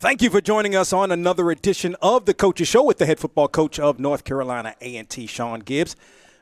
Thank you for joining us on another edition of the Coach's Show with the head football coach of North Carolina A&T, Sean Gibbs.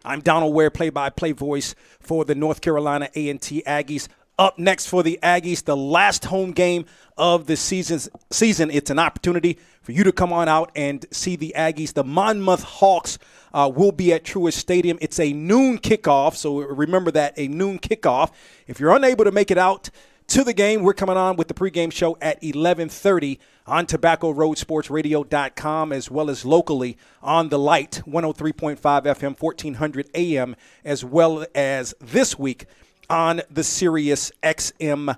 I'm Donald Ware, play-by-play voice for the North Carolina A&T Aggies. Up next for the Aggies, the last home game of the season. It's an opportunity for you to come on out and see the Aggies. The Monmouth Hawks will be at Truist Stadium. It's a noon kickoff, so remember that, a noon kickoff. If you're unable to make it out to the game, we're coming on with the pregame show at 11:30 on TobaccoRoadSportsRadio.com, as well as locally on the Light 103.5 FM, 1400 AM, as well as this week on the Sirius XM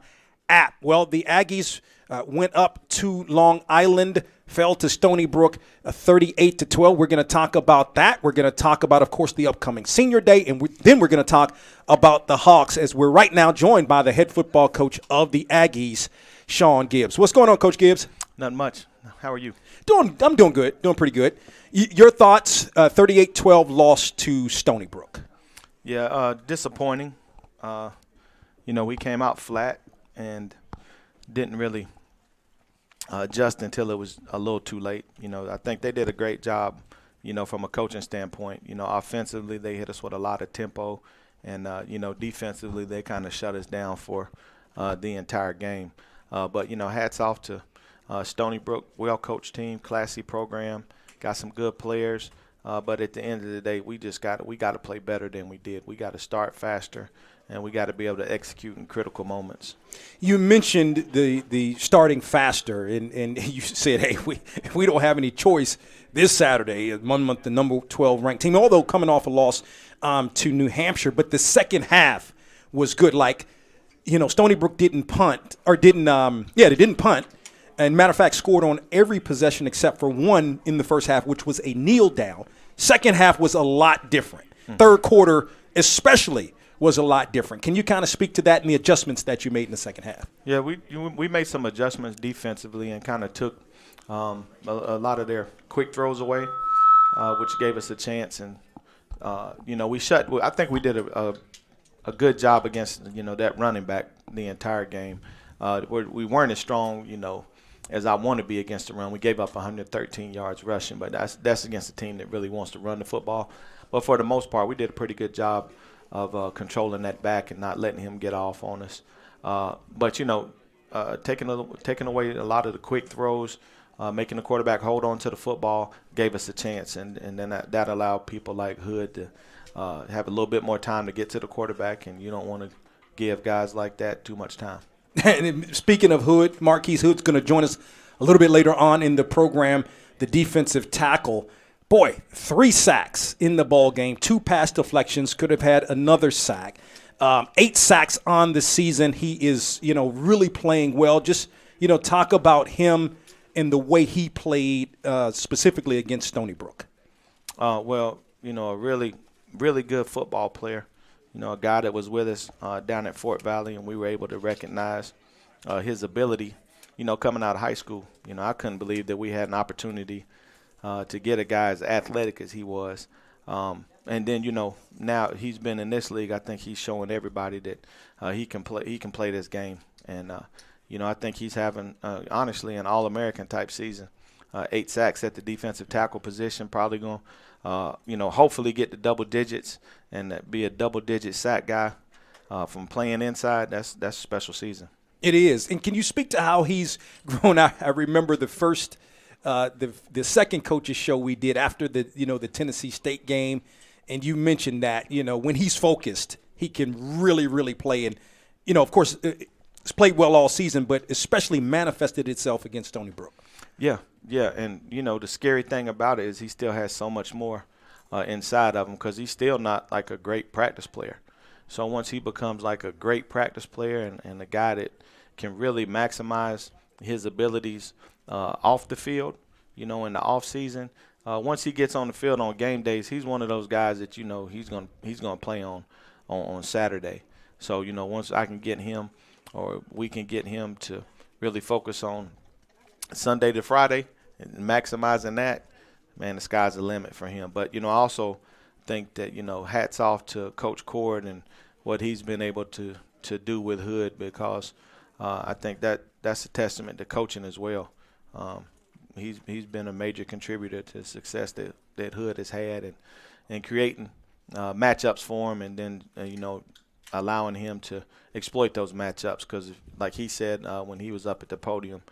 app. Well, the Aggies went up to Long Island, fell to Stony Brook 38-12. We're going to talk about that. We're going to talk about, of course, the upcoming Senior Day, and then we're going to talk about the Hawks, as we're right now joined by the head football coach of the Aggies, Sean Gibbs. What's going on, Coach Gibbs? Not much. How are you? I'm doing good. Doing pretty good. Your thoughts? 38-12 loss to Stony Brook. Yeah, disappointing. We came out flat and didn't really adjust until it was a little too late. I think they did a great job, from a coaching standpoint. Offensively, they hit us with a lot of tempo. And, defensively, they kind of shut us down for the entire game. But hats off to Stony Brook, well-coached team, classy program, got some good players. But at the end of the day, we got to play better than we did. We got to start faster, and we got to be able to execute in critical moments. You mentioned the starting faster, and you said, hey, we don't have any choice this Saturday. Monmouth, the number 12 ranked team, although coming off a loss to New Hampshire. But the second half was good. Stony Brook didn't punt. They didn't punt. And matter of fact, scored on every possession except for one in the first half, which was a kneel down. Second half was a lot different. Third quarter especially was a lot different. Can you kind of speak to that and the adjustments that you made in the second half? Yeah, we made some adjustments defensively and kind of took a lot of their quick throws away, which gave us a chance. And, I think we did a good job against, that running back the entire game. We weren't as strong, as I want to be against the run. We gave up 113 yards rushing, but that's against a team that really wants to run the football. But for the most part, we did a pretty good job of controlling that back and not letting him get off on us. Taking away a lot of the quick throws, making the quarterback hold on to the football gave us a chance, and then that allowed people like Hood to have a little bit more time to get to the quarterback, and you don't want to give guys like that too much time. And speaking of Hood, Marquise Hood's going to join us a little bit later on in the program, the defensive tackle. Boy, 3 sacks in the ball game, 2 pass deflections, could have had another sack. 8 sacks on the season. He is, really playing well. Just, talk about him and the way he played specifically against Stony Brook. A really, really good football player. A guy that was with us down at Fort Valley, and we were able to recognize his ability, coming out of high school. I couldn't believe that we had an opportunity to get a guy as athletic as he was. And then, now he's been in this league. I think he's showing everybody that he can play this game. And, I think he's having, honestly, an All-American type season. 8 sacks at the defensive tackle position, probably going to, hopefully get to double digits and be a double-digit sack guy from playing inside. That's a special season. It is. And can you speak to how he's grown? I remember the first the second coach's show we did after the Tennessee State game, and you mentioned that, when he's focused, he can really, really play. And, of course, it's played well all season, but especially manifested itself against Stony Brook. Yeah. And, the scary thing about it is he still has so much more inside of him, because he's still not like a great practice player. So once he becomes like a great practice player and a guy that can really maximize his abilities off the field, in the off season, once he gets on the field on game days, he's one of those guys that he's gonna play on Saturday. So once I can get him, or we can get him to really focus on Sunday to Friday and maximizing that, man, the sky's the limit for him. But I also think that hats off to Coach Cord and what he's been able to do with Hood, because I think that's a testament to coaching as well. He's been a major contributor to the success that Hood has had and creating matchups for him, and then allowing him to exploit those matchups. Because like he said when he was up at the podium,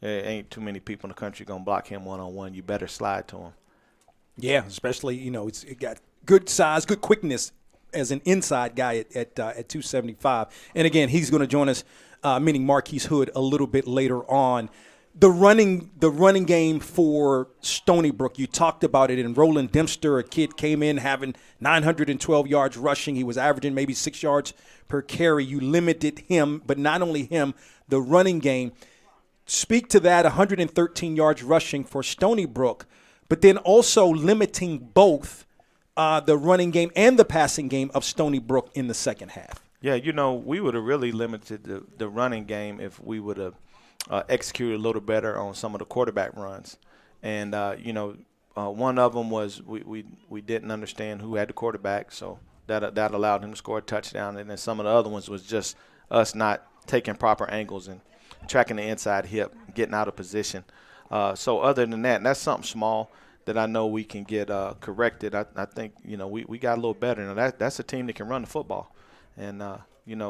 there ain't too many people in the country gonna block him one-on-one. You better slide to him. Yeah, especially it got good size, good quickness as an inside guy at 275. And again, he's going to join us, meaning Marquise Hood, a little bit later on. The running game for Stony Brook, you talked about it. And Roland Dempster, a kid, came in having 912 yards rushing. He was averaging maybe 6 yards per carry. You limited him, but not only him, the running game. Speak to that, 113 yards rushing for Stony Brook, but then also limiting both the running game and the passing game of Stony Brook in the second half. Yeah, we would have really limited the running game if we would have executed a little better on some of the quarterback runs. And, one of them was we didn't understand who had the quarterback, so that allowed him to score a touchdown. And then some of the other ones was just us not taking proper angles and tracking the inside hip, getting out of position. So other than that, and that's something small that I know we can get corrected. I think, we got a little better. Now, that's a team that can run the football. And,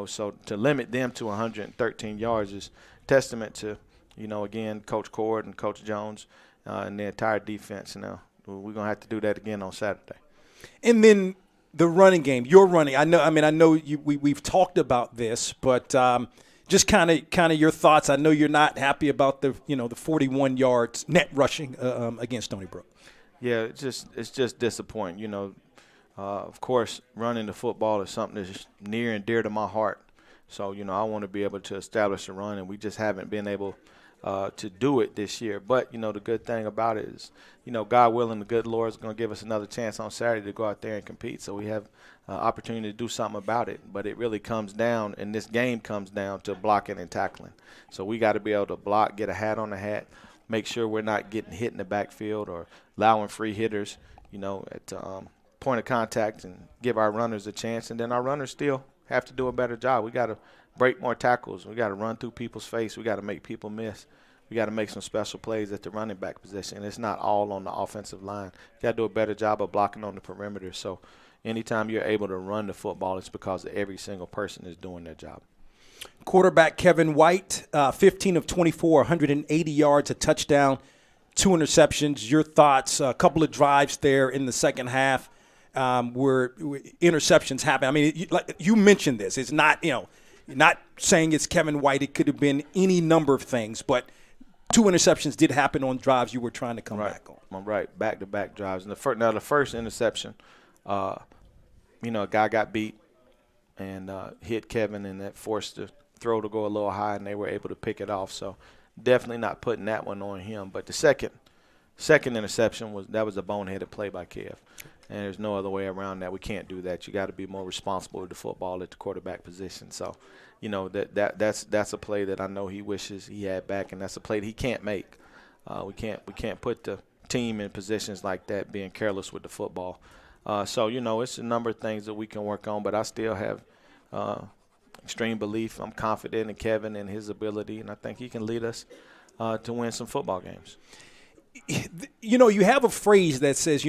so to limit them to 113 yards is testament to, again, Coach Cord and Coach Jones and the entire defense. Now, we're going to have to do that again on Saturday. And then the running game, your running. I know we've talked about this, but just kind of your thoughts. I know you're not happy about the 41 yards net rushing against Stony Brook. Yeah, it's just disappointing. Of course, running the football is something that's near and dear to my heart. So, I want to be able to establish a run, and we just haven't been able to do it this year. But, the good thing about it is, God willing, the good Lord is going to give us another chance on Saturday to go out there and compete. So we have opportunity to do something about it. But it really comes down, and this game comes down to blocking and tackling. So we got to be able to block, get a hat on the hat, make sure we're not getting hit in the backfield or allowing free hitters, at point of contact, and give our runners a chance. And then our runners still have to do a better job. We got to break more tackles. We got to run through people's face. We got to make people miss. We got to make some special plays at the running back position. It's not all on the offensive line. You got to do a better job of blocking on the perimeter. So anytime you're able to run the football, it's because every single person is doing their job. Quarterback Kevin White, 15 of 24, 180 yards, a touchdown, 2 interceptions. Your thoughts? A couple of drives there in the second half where interceptions happen. I mean, you mentioned this. It's not, you're not saying it's Kevin White. It could have been any number of things, but 2 interceptions did happen on drives you were trying to come back on. Right, back-to-back drives. And the first interception, a guy got beat and hit Kevin, and that forced the throw to go a little high, and they were able to pick it off. So definitely not putting that one on him. But the second interception was a boneheaded play by Kev, and there's no other way around that. We can't do that. You got to be more responsible with the football at the quarterback position. So, that's a play that I know he wishes he had back, and that's a play that he can't make. We can't put the team in positions like that, being careless with the football. So it's a number of things that we can work on, but I still have extreme belief. I'm confident in Kevin and his ability, and I think he can lead us to win some football games. You have a phrase that says,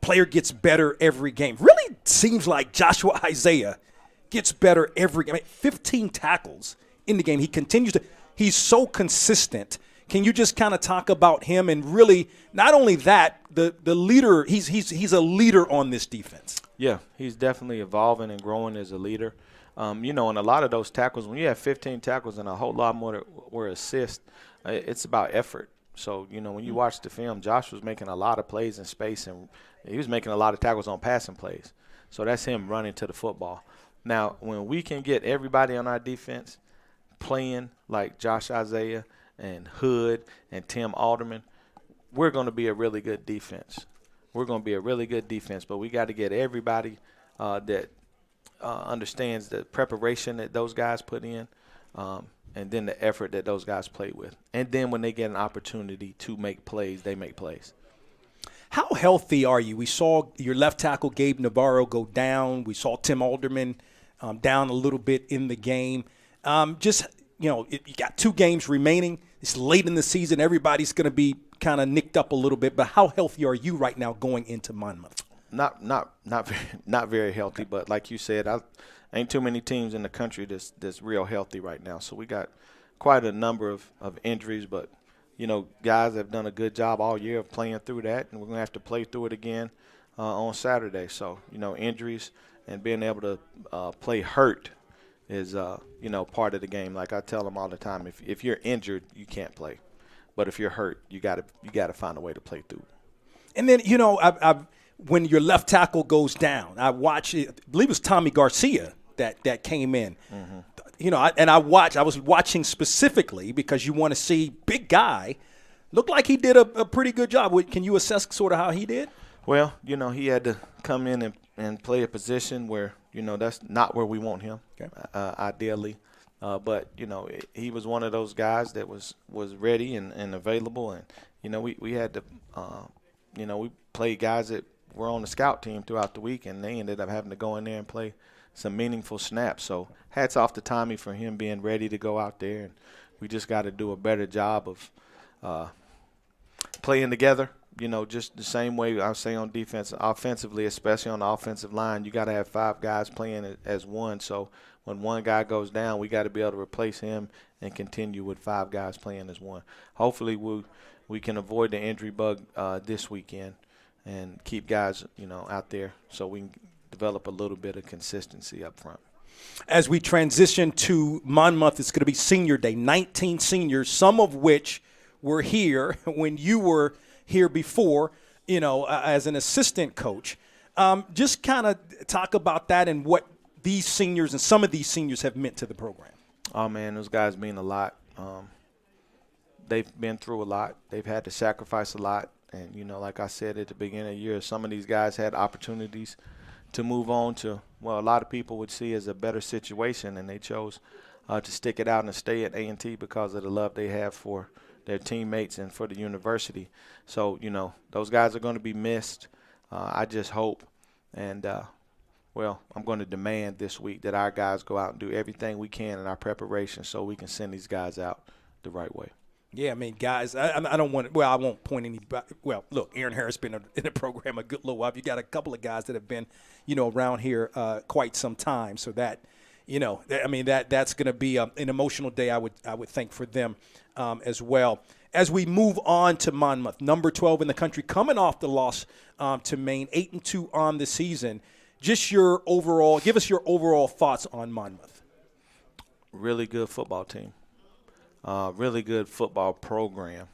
player gets better every game. Really seems like Joshua Isaiah gets better every game. 15 tackles in the game. He continues to – he's so consistent. Can you just kind of talk about him and really not only that, the leader, he's a leader on this defense. Yeah, he's definitely evolving and growing as a leader. And a lot of those tackles, when you have 15 tackles and a whole lot more were assists, it's about effort. So, when you watch the film, Josh was making a lot of plays in space, and he was making a lot of tackles on passing plays. So that's him running to the football. Now, when we can get everybody on our defense playing like Josh Isaiah and Hood and Tim Alderman, we're going to be a really good defense. We're going to be a really good defense, but we got to get everybody that understands the preparation that those guys put in, and then the effort that those guys play with. And then when they get an opportunity to make plays, they make plays. How healthy are you? We saw your left tackle, Gabe Navarro, go down. We saw Tim Alderman down a little bit in the game. Just you got 2 games remaining. It's late in the season. Everybody's going to be kind of nicked up a little bit. But how healthy are you right now going into Monmouth? Not very healthy, but like you said, ain't too many teams in the country that's real healthy right now. So we got quite a number of injuries, but guys have done a good job all year of playing through that, and we're gonna have to play through it again on Saturday. So injuries and being able to play hurt is part of the game. Like I tell them all the time, if you're injured, you can't play, but if you're hurt, you gotta find a way to play through. And then I've when your left tackle goes down, I watch it. I believe it was Tommy Garcia that came in. Mm-hmm. I was watching specifically because you want to see big guy. Looked like he did a pretty good job. Can you assess sort of how he did? Well, he had to come in and play a position where that's not where we want him, okay. Ideally. But he was one of those guys that was ready and available, and we had to we played guys that were on the scout team throughout the week, and they ended up having to go in there and play some meaningful snaps. So hats off to Tommy for him being ready to go out there, and we just got to do a better job of playing together. Just the same way I was saying on defense, offensively, especially on the offensive line, you got to have 5 guys playing as one. So when one guy goes down, we got to be able to replace him and continue with 5 guys playing as one. Hopefully we can avoid the injury bug this weekend and keep guys, out there so we can develop a little bit of consistency up front. As we transition to Monmouth, it's going to be senior day, 19 seniors, some of which were here when you were here before, as an assistant coach. Just kind of talk about that and what these seniors and some of these seniors have meant to the program. Oh, man, those guys mean a lot. They've been through a lot. They've had to sacrifice a lot. And, like I said at the beginning of the year, some of these guys had opportunities to move on to, a lot of people would see as a better situation, and they chose to stick it out and stay at A&T because of the love they have for their teammates and for the university. So, those guys are going to be missed. I just hope and, I'm going to demand this week that our guys go out and do everything we can in our preparation so we can send these guys out the right way. Yeah, I mean, guys, I don't want to – I won't point anybody – look, Aaron Harris been in the program a good little while. You got a couple of guys that have been, around here quite some time. So that, that's going to be an emotional day, I would think, for them as well. As we move on to Monmouth, number 12 in the country, coming off the loss to Maine, 8-2 on the season. Just give us your overall thoughts on Monmouth. Really good football team. Really good football program.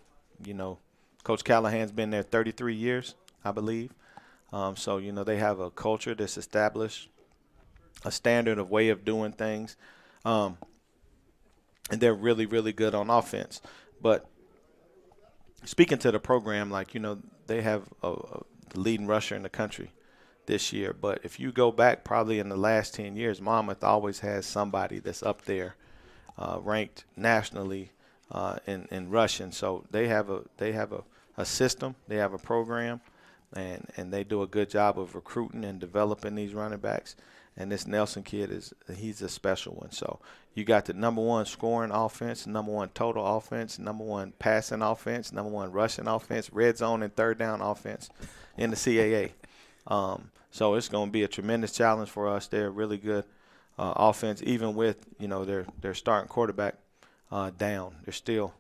Coach Callahan's been there 33 years, I believe. So, they have a culture that's established, a standard of way of doing things. And they're really, really good on offense. But speaking to the program, they have the leading rusher in the country this year. But if you go back probably in the last 10 years, Monmouth always has somebody that's up there ranked nationally in rushing. So they have a system, they have a program, and they do a good job of recruiting and developing these running backs. And this Nelson kid he's a special one. So you got the number 1 scoring offense, number 1 total offense, number 1 passing offense, number 1 rushing offense, red zone and third down offense in the CAA. So it's going to be a tremendous challenge for us. They're really good offense, even with their starting quarterback down. They're still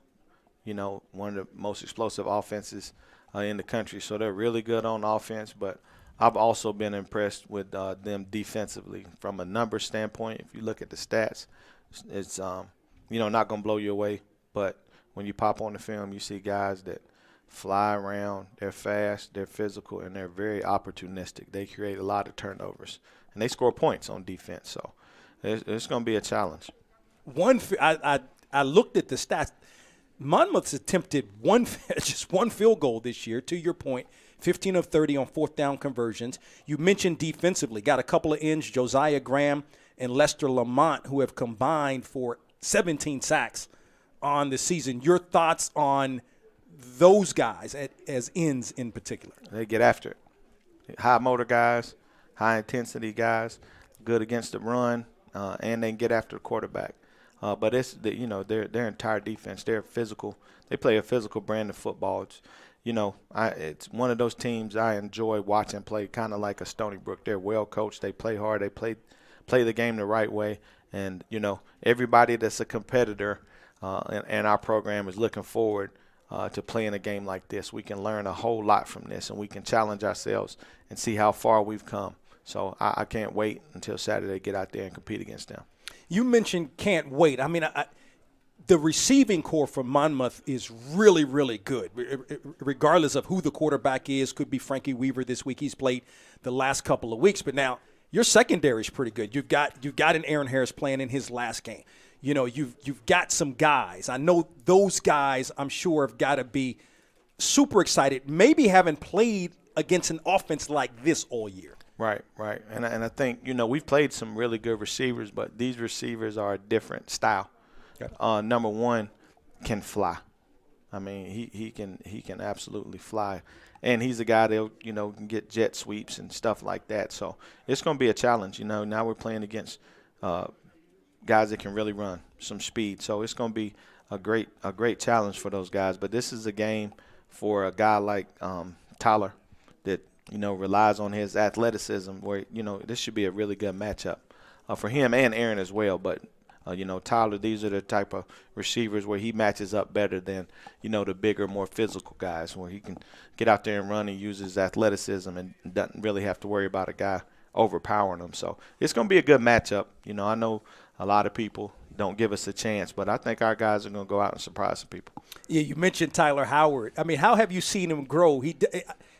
one of the most explosive offenses in the country. So they're really good on offense, but I've also been impressed with them defensively from a number standpoint. If you look at the stats, it's not going to blow you away, but when you pop on the film, you see guys that fly around, they're fast, they're physical, and they're very opportunistic. They create a lot of turnovers, and they score points on defense. So it's going to be a challenge. I looked at the stats. Monmouth's attempted just one field goal this year, to your point, 15 of 30 on fourth down conversions. You mentioned defensively, got a couple of ends, Josiah Graham and Lester Lamont, who have combined for 17 sacks on the season. Your thoughts on those guys as ends in particular? They get after it. High motor guys, high intensity guys, good against the run, and they can get after the quarterback. But it's their entire defense. They're physical. They play a physical brand of football. It's one of those teams I enjoy watching play, kind of like a Stony Brook. They're well coached. They play hard. They play the game the right way. And everybody that's a competitor in our program is looking forward to playing a game like this. We can learn a whole lot from this, and we can challenge ourselves and see how far we've come. So I can't wait until Saturday to get out there and compete against them. You mentioned can't wait. I mean, the receiving core for Monmouth is really, really good, regardless of who the quarterback is. Could be Frankie Weaver this week. He's played the last couple of weeks. But now your secondary is pretty good. You've got an Aaron Harris playing in his last game. You've got some guys. I know those guys, I'm sure, have got to be super excited, maybe haven't played against an offense like this all year. Right. And I think, we've played some really good receivers, but these receivers are a different style. Okay. Number one, can fly. I mean, he can absolutely fly. And he's a guy that, can get jet sweeps and stuff like that. So it's going to be a challenge. Now we're playing against guys that can really run some speed. So it's going to be a great challenge for those guys. But this is a game for a guy like Tyler that, relies on his athleticism where, this should be a really good matchup for him and Aaron as well. But, Tyler, these are the type of receivers where he matches up better than, the bigger, more physical guys where he can get out there and run and use his athleticism and doesn't really have to worry about a guy overpowering him. So it's going to be a good matchup. I know a lot of people don't give us a chance, but I think our guys are going to go out and surprise some people. Yeah, you mentioned Tyler Howard. I mean, how have you seen him grow?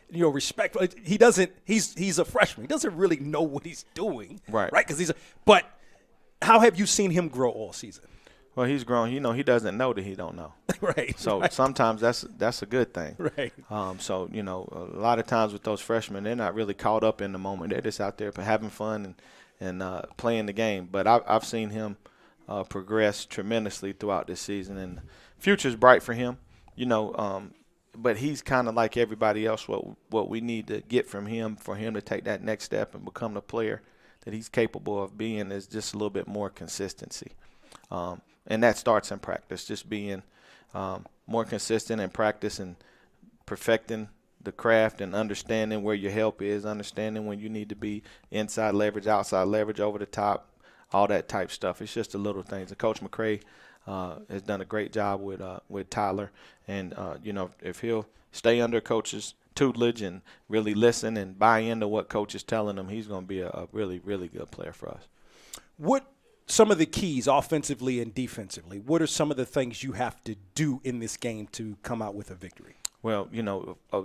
Respect. He doesn't. He's a freshman. He doesn't really know what he's doing. Right. Because but how have you seen him grow all season? Well, he's grown. He doesn't know that he don't know. Right. So sometimes that's a good thing. Right. So a lot of times with those freshmen, they're not really caught up in the moment. They're just out there having fun and playing the game. But I've seen him progress tremendously throughout this season, and the future's bright for him. But he's kind of like everybody else. What we need to get from him for him to take that next step and become the player that he's capable of being is just a little bit more consistency. And that starts in practice, just being more consistent in practice and perfecting the craft and understanding where your help is, understanding when you need to be inside leverage, outside leverage, over the top, all that type stuff. It's just the little things. And Coach McCray has done a great job with Tyler. And, if he'll stay under Coach's tutelage and really listen and buy into what Coach is telling him, he's going to be a really, really good player for us. What some of the keys offensively and defensively, what are some of the things you have to do in this game to come out with a victory? Well,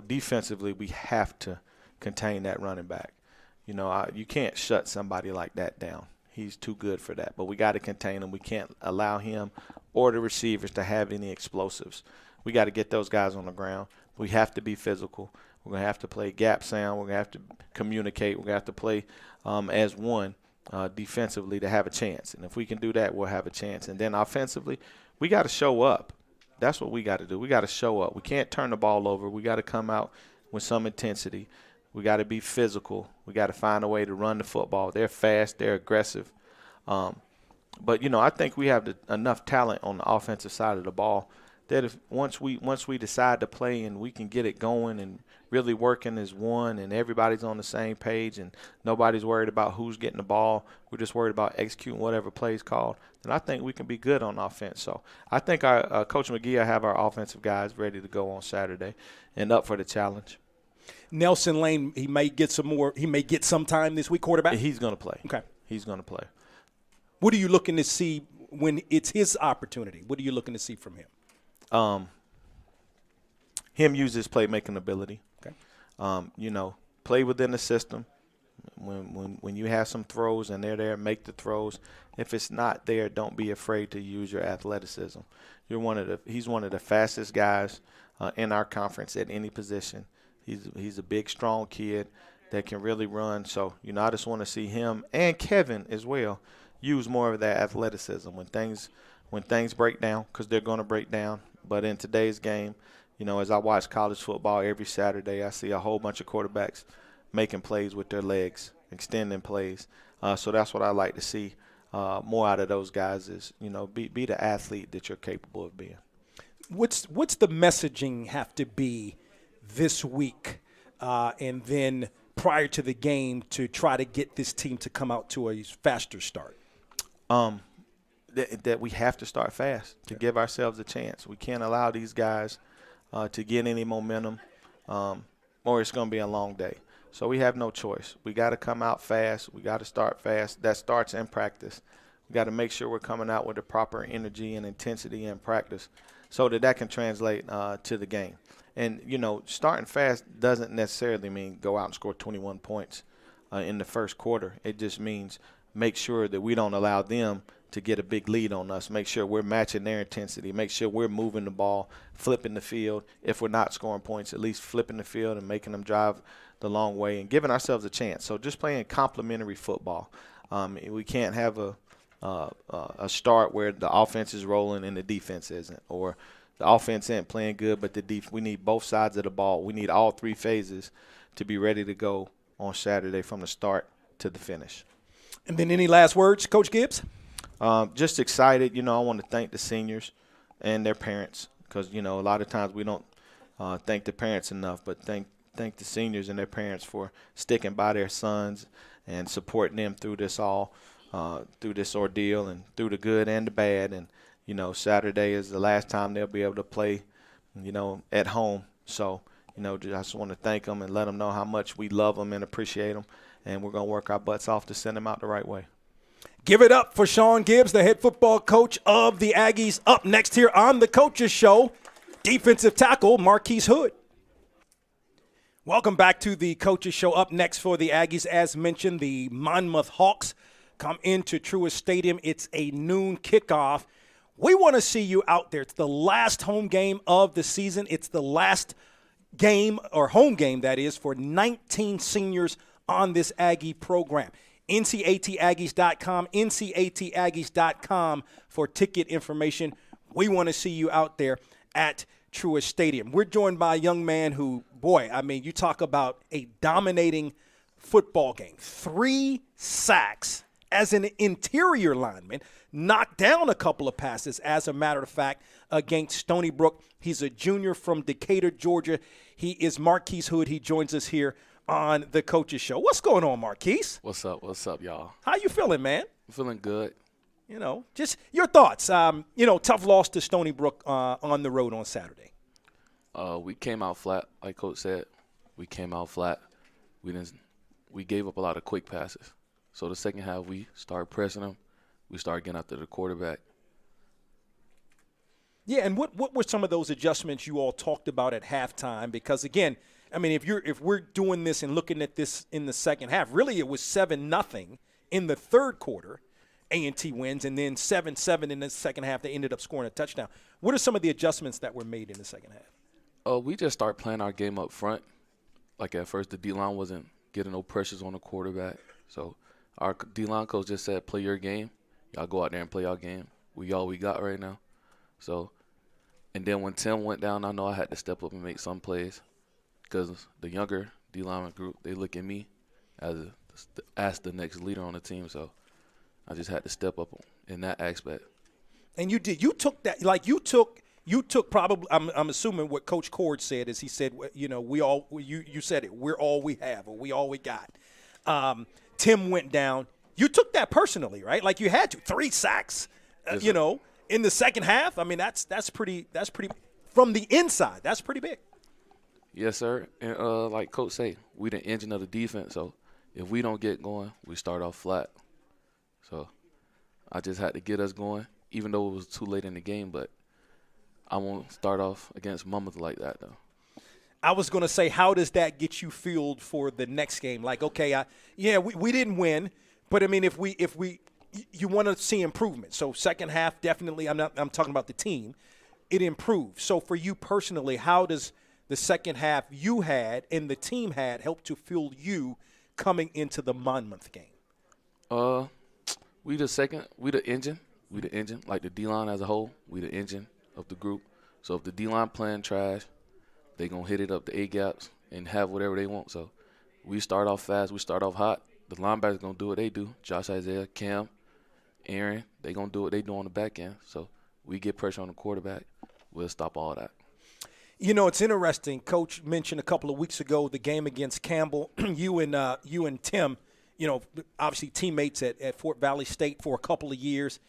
defensively, we have to contain that running back. You can't shut somebody like that down. He's too good for that. But we got to contain him. We can't allow him or the receivers to have any explosives. We got to get those guys on the ground. We have to be physical. We're going to have to play gap sound. We're going to have to communicate. We're going to have to play as one defensively to have a chance. And if we can do that, we'll have a chance. And then offensively, we got to show up. That's what we got to do. We got to show up. We can't turn the ball over. We got to come out with some intensity. We got to be physical. We got to find a way to run the football. They're fast. They're aggressive. But, I think we have enough talent on the offensive side of the ball that if once we decide to play and we can get it going and really working as one and everybody's on the same page and nobody's worried about who's getting the ball, we're just worried about executing whatever play is called, then I think we can be good on offense. So I think our Coach McGee will have our offensive guys ready to go on Saturday and up for the challenge. Nelson Lane, he may get some time this week, quarterback? He's going to play. Okay. He's going to play. What are you looking to see when it's his opportunity? What are you looking to see from him? Him use his playmaking ability. Okay. Play within the system. When you have some throws and they're there, make the throws. If it's not there, don't be afraid to use your athleticism. He's one of the fastest guys in our conference at any position. He's a big, strong kid that can really run. So, I just want to see him and Kevin as well use more of that athleticism when things break down, because they're going to break down. But in today's game, as I watch college football every Saturday, I see a whole bunch of quarterbacks making plays with their legs, extending plays. So that's what I like to see more out of those guys is, be the athlete that you're capable of being. What's the messaging have to be this week and then prior to the game to try to get this team to come out to a faster start? That we have to start fast to give ourselves a chance. We can't allow these guys to get any momentum or it's going to be a long day. So we have no choice. We got to come out fast. We got to start fast. That starts in practice. We got to make sure we're coming out with the proper energy and intensity in practice so that can translate to the game. And, starting fast doesn't necessarily mean go out and score 21 points in the first quarter. It just means make sure that we don't allow them to get a big lead on us, make sure we're matching their intensity, make sure we're moving the ball, flipping the field. If we're not scoring points, at least flipping the field and making them drive the long way and giving ourselves a chance. So just playing complementary football. We can't have a start where the offense is rolling and the defense isn't, or the offense ain't playing good, but we need both sides of the ball. We need all three phases to be ready to go on Saturday from the start to the finish. And then any last words, Coach Gibbs? Just excited. I want to thank the seniors and their parents because, a lot of times we don't thank the parents enough, but thank the seniors and their parents for sticking by their sons and supporting them through this through this ordeal and through the good and the bad. And, Saturday is the last time they'll be able to play, at home. So, I just want to thank them and let them know how much we love them and appreciate them. And we're going to work our butts off to send them out the right way. Give it up for Sean Gibbs, the head football coach of the Aggies. Up next here on the Coaches Show, defensive tackle Marquise Hood. Welcome back to the Coaches Show. Up next for the Aggies, as mentioned, the Monmouth Hawks come into Truist Stadium. It's a noon kickoff. We want to see you out there. It's the last home game of the season. It's the last game, or home game, that is, for 19 seniors on this Aggie program. NCATAggies.com, NCATAggies.com for ticket information. We want to see you out there at Truist Stadium. We're joined by a young man who, you talk about a dominating football game. 3 sacks as an interior lineman, knocked down a couple of passes, as a matter of fact, against Stony Brook. He's a junior from Decatur, Georgia. He is Marquise Hood. He joins us here on the Coaches Show. What's going on, Marquise? What's up, y'all? How you feeling, man? I'm feeling good. Just your thoughts. Tough loss to Stony Brook on the road on Saturday. We came out flat, like Coach said. We came out flat. We gave up a lot of quick passes. So the second half, we started pressing them. We started getting after the quarterback. Yeah, and what were some of those adjustments you all talked about at halftime? Because again, if we're doing this and looking at this in the second half, really it was 7-0 in the third quarter. A&T wins, and then 7-7 in the second half. They ended up scoring a touchdown. What are some of the adjustments that were made in the second half? We just start playing our game up front. Like at first, the D-line wasn't getting no pressures on the quarterback. So our D-line coach just said, play your game. Y'all go out there and play our game. We all we got right now. So, and then when Tim went down, I know I had to step up and make some plays because the younger D-lineman group, they look at me as the next leader on the team. So I just had to step up in that aspect. And you did. You took that. Like you took probably. I'm assuming what Coach Cord said is he said, you said it. We're all we have, or we all we got. Tim went down. You took that personally, right? Like you had to. 3 sacks. Yes, in the second half. That's pretty. From the inside. That's pretty big. Yes, sir. And like Coach say, we the engine of the defense. So if we don't get going, we start off flat. So I just had to get us going, even though it was too late in the game. But I won't start off against Monmouth like that, though. I was going to say, how does that get you fueled for the next game? Like, okay, we didn't win, but if you want to see improvement. So second half, definitely. I'm talking about the team. It improved. So for you personally, how does the second half you had and the team had help to fuel you coming into the Monmouth game? We the engine, like the D-line as a whole, we the engine of the group. So if the D-line playing trash, they going to hit it up the A-gaps and have whatever they want. So we start off fast, we start off hot. The linebackers going to do what they do, Josh Isaiah, Cam, Aaron, they going to do what they do on the back end. So we get pressure on the quarterback, we'll stop all that. You know, it's interesting. Coach mentioned a couple of weeks ago the game against Campbell. you and Tim, you know, obviously teammates at Fort Valley State for a couple of years,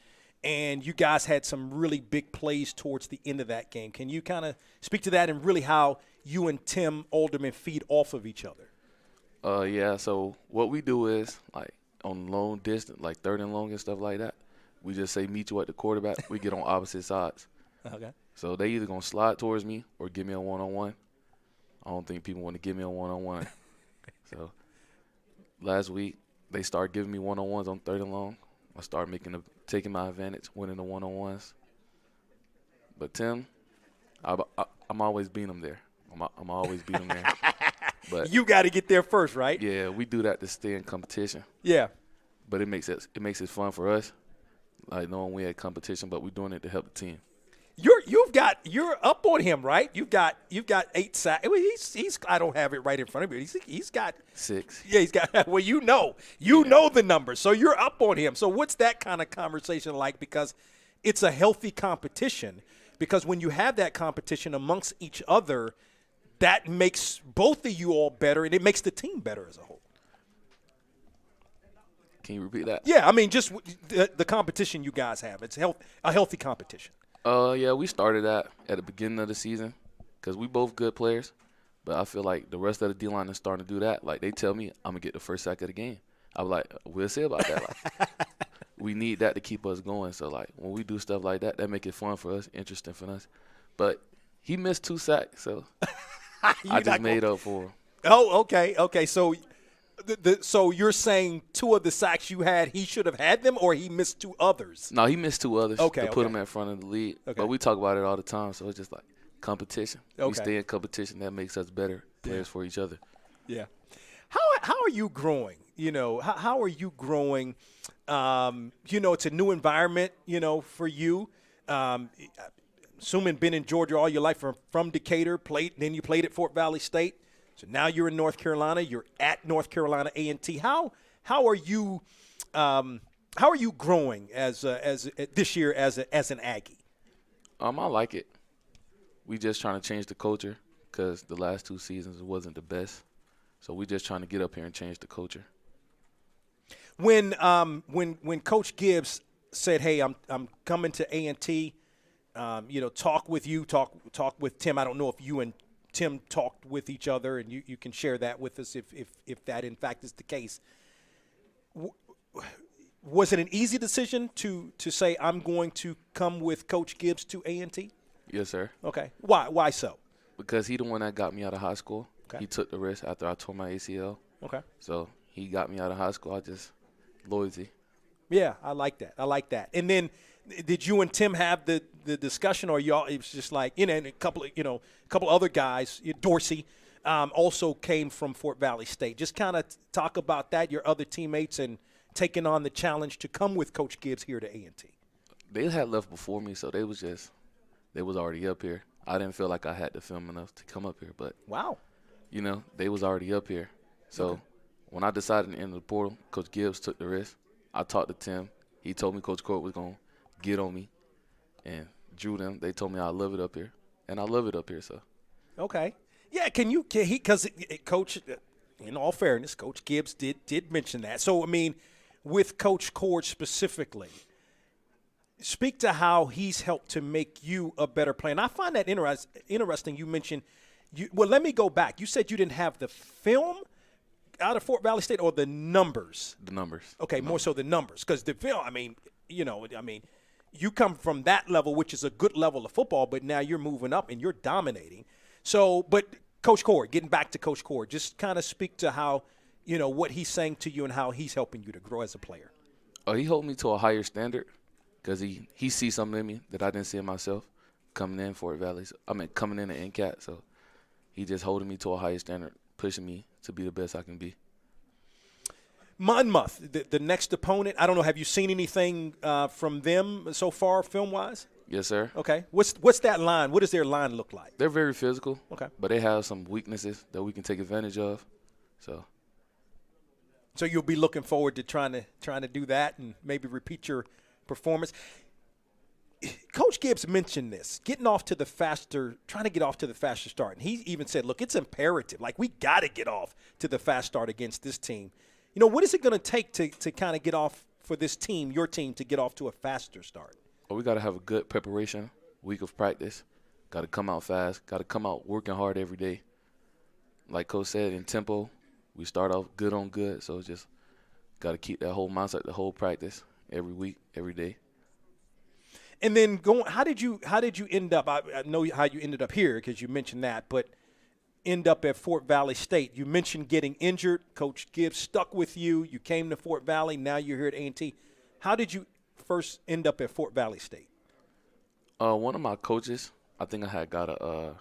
and you guys had some really big plays towards the end of that game. Can you kind of speak to that and really how you and Tim Alderman feed off of each other? Yeah, so what we do is, like, on long distance, like 3rd and long and stuff like that, we just say meet you at the quarterback. We get on opposite sides. Okay. So they either going to slide towards me or give me a one-on-one. I don't think people want to give me a one-on-one. So last week, they started giving me one-on-ones on 3rd and long. I started taking my advantage, winning the one-on-ones. But Tim, I'm always beating him there. I'm always beating him there. But you got to get there first, right? yeah, we do that to stay in competition. Yeah. But it makes it fun for us, like knowing we had competition, but we're doing it to help the team. You're up on him, right? You've got 8 sacks. He's I don't have it right in front of me. He's got 6. Yeah, he's got. Well, you know the numbers, so you're up on him. So what's that kind of conversation like? Because it's a healthy competition. Because when you have that competition amongst each other, that makes both of you all better, and it makes the team better as a whole. Can you repeat that? Yeah, I mean, just the competition you guys have. It's a healthy competition. Yeah, we started that at the beginning of the season because we both good players. But I feel like the rest of the D-line is starting to do that. Like, they tell me I'm going to get the first sack of the game. I'm like, we'll see about that. Like, we need that to keep us going. So, like, when we do stuff like that, that make it fun for us, interesting for us. But he missed 2 sacks, so I just made up for him. Oh, okay. So so you're saying 2 of the sacks you had, he should have had them, or he missed 2 others? No, he missed 2 others to put him in front of the lead. Okay. But we talk about it all the time, so it's just like competition. Okay. We stay in competition. That makes us better players for each other. Yeah. How are you growing? You know, how are you growing? You know, it's a new environment, you know, for you. Assuming been in Georgia all your life from Decatur, then you played at Fort Valley State. So now you're in North Carolina. You're at North Carolina A&T. How are you growing as this year as an Aggie? I like it. We just trying to change the culture because the last 2 seasons wasn't the best. So we just trying to get up here and change the culture. When Coach Gibbs said, "Hey, I'm coming to A&T," you know, talk with Tim. I don't know if you and Tim talked with each other, and you can share that with us if that in fact is the case. Was it an easy decision to say I'm going to come with Coach Gibbs to A&T? Yes, sir. Okay. Why so? Because he the one that got me out of high school. Okay. He took the risk after I tore my ACL. Okay. So he got me out of high school. Loyalty. Yeah, I like that. And then, did you and Tim have the discussion, or y'all? It was just like, you know, and a couple other guys. Dorsey also came from Fort Valley State. Just kind of talk about that. Your other teammates and taking on the challenge to come with Coach Gibbs here to A&T. They had left before me, so they was already up here. I didn't feel like I had to film enough to come up here, but wow, you know, they was already up here. So when I decided to enter the portal, Coach Gibbs took the risk. I talked to Tim. He told me Coach Court was going to get on me. And Drew them, they told me I love it up here. And I love it up here, so. Okay. Yeah, because Coach, in all fairness, Coach Gibbs did mention that. So, I mean, with Coach Cord specifically, speak to how he's helped to make you a better player. And I find that interesting. You mentioned well, let me go back. You said you didn't have the film out of Fort Valley State, or the numbers? The numbers. Okay, more so the numbers. Because the film, I mean, you come from that level, which is a good level of football, but now you're moving up and you're dominating. So, but Coach Cord, getting back to Coach Cord, just kind of speak to how, you know, what he's saying to you and how he's helping you to grow as a player. Oh, he held me to a higher standard because he sees something in me that I didn't see in myself coming in Fort Valley. Coming in at NCAT. So he just holding me to a higher standard, pushing me to be the best I can be. Monmouth, the next opponent, I don't know, have you seen anything from them so far film-wise? Yes, sir. Okay. What's that line? What does their line look like? They're very physical. Okay. But they have some weaknesses that we can take advantage of. So you'll be looking forward to trying to do that and maybe repeat your performance. Coach Gibbs mentioned this, trying to get off to the faster start. And he even said, look, it's imperative. Like, we got to get off to the fast start against this team. You know, what is it going to take to kind of get off for this team, your team, to get off to a faster start? Well, we got to have a good preparation, week of practice. Got to come out fast. Got to come out working hard every day. Like Coach said, in tempo, we start off good on good. So just got to keep that whole mindset, the whole practice, every week, every day. And then how did you end up? I know how you ended up here because you mentioned that, but end up at Fort Valley State. You mentioned getting injured. Coach Gibbs stuck with you. You came to Fort Valley. Now you're here at A&T. How did you first end up at Fort Valley State? One of my coaches, I think I had got a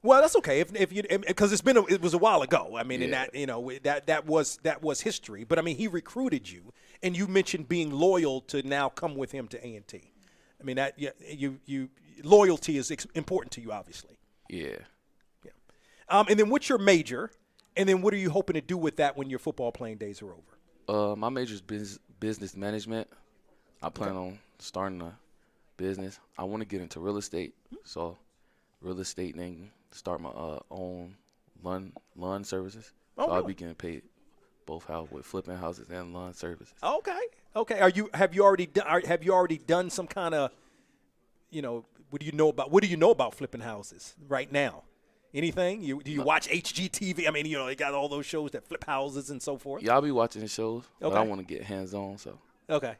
Well, that's okay if you because it was a while ago. I mean, Yeah. and that was history. But I mean, he recruited you, and you mentioned being loyal to now come with him to A&T. I mean, that you loyalty is important to you, obviously. Yeah. And then what's your major? And then what are you hoping to do with that when your football playing days are over? My major is business management. I plan on starting a business. I want to get into real estate. So real estate, then start my own lawn services. Oh, So I'll really? be getting paid both how with flipping houses and lawn services. Okay. Have you already done some kind of, what do you know about flipping houses right now? Anything? Do you watch HGTV? I mean, they got all those shows that flip houses and so forth. Yeah, I'll be watching the shows, but I Okay. want to get hands-on. So Okay.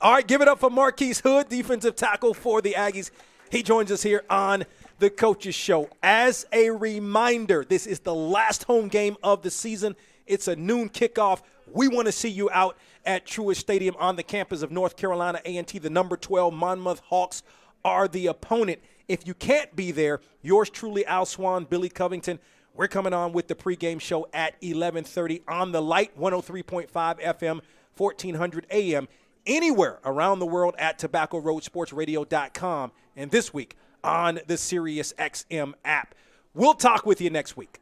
All right, give it up for Marquise Hood, defensive tackle for the Aggies. He joins us here on the Coaches Show. As a reminder, this is the last home game of the season. It's a noon kickoff. We want to see you out at Truist Stadium on the campus of North Carolina A&T. The number 12 Monmouth Hawks are the opponent. If you can't be there, yours truly, Al Swan, Billy Covington, we're coming on with the pregame show at 11:30 on the Light, 103.5 FM, 1400 AM, anywhere around the world at tobaccoroadsportsradio.com, and this week on the SiriusXM app. We'll talk with you next week.